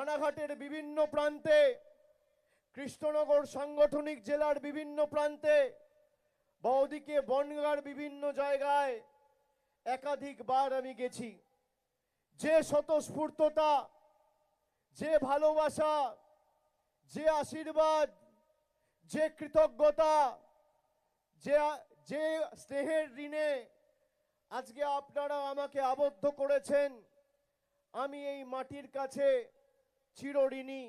রানাঘাটের বিভিন্ন প্রান্তে, কৃষ্ণনগর সাংগঠনিক জেলার বিভিন্ন প্রান্তে বা ওদিকে বনগাঁর বিভিন্ন জায়গায় একাধিকবার আমি গেছি। যে স্বতঃস্ফূর্ততা, যে ভালোবাসা, যে আশীর্বাদ, যে কৃতজ্ঞতা, যে স্নেহের ঋণে আজকে আপনারা আমাকে আবদ্ধ করেছেন, আমি এই মাটির কাছে চিরঋণী।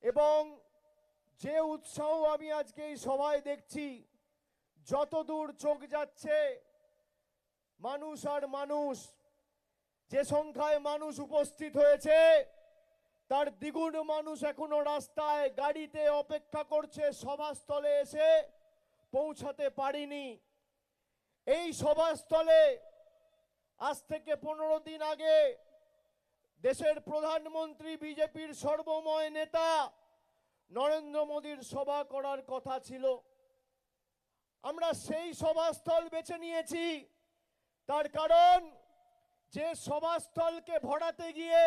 এবং যে উৎসাহ আমি আজকে এই সভায় দেখছি, যতদূর চোখ যাচ্ছে মানুষ আর মানুষ, যে সংখ্যায় মানুষ উপস্থিত হয়েছে তার দ্বিগুণ মানুষ এখনো রাস্তায় গাড়িতে অপেক্ষা করছে, সভাস্থলে এসে পৌঁছাতে পারিনি। এই সভাস্থলে আজ থেকে 15 দিন আগে দেশের প্রধানমন্ত্রী, বিজেপির সর্বময় নেতা নরেন্দ্র মোদীর সভা করার কথা ছিল। আমরা সেই সভাস্থল বেছে নিয়েছি, তার কারণ যে সভাস্থলকে ভরাতে গিয়ে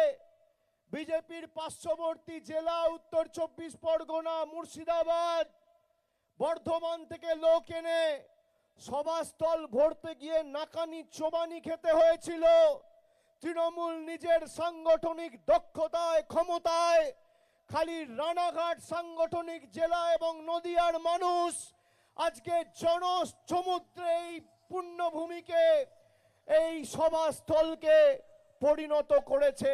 বিজেপির পার্শ্ববর্তী জেলা উত্তর 24 পরগনা, মুর্শিদাবাদ, বর্ধমান থেকে লোক এনে সভাস্থল ভরতে গিয়ে নাকানি চোবানি খেতে হয়েছিল। তৃণমূল নিজের সাংগঠনিক দক্ষতায়, ক্ষমতায় খালি রানাঘাট সাংগঠনিক জেলা এবং নদিয়ার মানুষ আজকে জনসমুদ্রে এই পুণ্যভূমিকে, এই সভাস্থলকে পরিণত করেছে।